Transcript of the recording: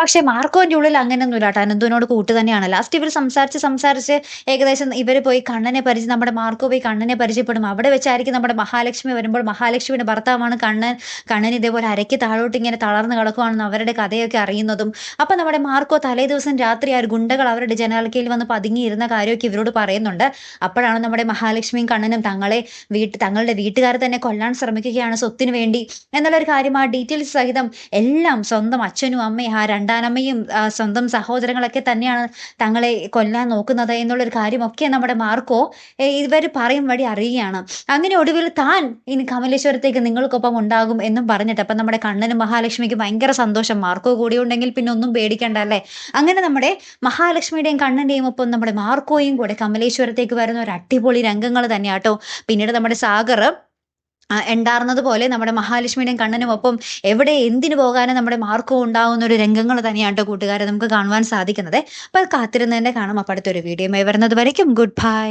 പക്ഷെ മാർക്കോന്റെ ഉള്ളിൽ അങ്ങനെയൊന്നുമില്ല ട്ടോ. അനന്തുവിനോട് കൂട്ട് തന്നെയാണ്. ലാസ്റ്റ് ഇവര് സംസാരിച്ച് ഏകദേശം ഇവര് പോയി കണ്ണനെ നമ്മുടെ മാർക്കോ പോയി കണ്ണനെ പരിചയപ്പെടും. അവിടെ വെച്ചായിരിക്കും നമ്മുടെ മഹാലക്ഷ്മി വരുമ്പോൾ മഹാലക്ഷ്മിയുടെ ഭർത്താവാണ് കണ്ണൻ. കണ്ണൻ ഇതേപോലെ അരയ്ക്ക് താഴോട്ട് ഇങ്ങനെ തളർന്ന് കിടക്കുവാണെന്ന് അവരുടെ കഥയൊക്കെ അറിയുന്നതും. അപ്പൊ നമ്മുടെ മാർക്കോ തലേദിവസം രാത്രി ആ ഗുണ്ടകൾ അവരുടെ ജനാലക്കയിൽ വന്ന് പതുങ്ങിയിരുന്ന കാര്യമൊക്കെ ഇവരോട് പറയുന്നുണ്ട്. അപ്പോഴാണ് നമ്മുടെ മഹാലക്ഷ്മിയും കണ്ണനും തങ്ങളുടെ വീട്ടുകാരെ തന്നെ കൊല്ലാൻ ശ്രമിക്കുകയാണ് സ്വത്തിന് വേണ്ടി എന്നുള്ളൊരു കാര്യം ആ ഡീറ്റെയിൽസ് സഹിതം എല്ലാം സ്വന്തം അച്ഛനും അമ്മയും ആ രണ്ടാനമ്മയും സ്വന്തം സഹോദരങ്ങളൊക്കെ തന്നെയാണ് തങ്ങളെ കൊല്ലാൻ നോക്കുന്നത് എന്നുള്ളൊരു കാര്യമൊക്കെ നമ്മുടെ മാർക്കോ ഇവർ പറയും വഴി അറിയുകയാണ്. അങ്ങനെ ഒടുവിൽ താൻ ഇനി കമലേശ്വരത്തേക്ക് നിങ്ങൾക്കൊപ്പം ഉണ്ടാകും എന്നും പറഞ്ഞിട്ട് അപ്പം നമ്മുടെ കണ്ണനും മഹാലക്ഷ്മിക്ക് ഭയങ്കര സന്തോഷം. മാർക്കോ കൂടി ഉണ്ടെങ്കിൽ പിന്നെ ഒന്നും പേടിക്കണ്ട അല്ലേ. അങ്ങനെ നമ്മുടെ മഹാലക്ഷ്മിയുടെയും കണ്ണന്റെയും ഒപ്പം നമ്മുടെ മാർക്കോയും കൂടെ കമലേശ്വരത്തേക്ക് വരുന്ന ഒരു അടിപൊളി രംഗങ്ങൾ തന്നെയാട്ടോ. പിന്നീട് നമ്മുടെ സാഗർ ഉണ്ടാർന്നത് പോലെ നമ്മുടെ മഹാലക്ഷ്മിയുടെയും കണ്ണനും ഒപ്പം എവിടെ എന്തിനു പോകാനും നമ്മുടെ മാർക്കോ ഉണ്ടാവുന്ന ഒരു രംഗങ്ങൾ തന്നെയാണ് ട്ടോ കൂട്ടുകാരെ നമുക്ക് കാണുവാൻ സാധിക്കുന്നത്. അപ്പോൾ കാത്തിരുന്ന് തന്നെ കാണാം. അപ്പോൾ അടുത്തൊരു വീഡിയോയുമായി വരുന്നത് വരയ്ക്കും ഗുഡ് ബൈ.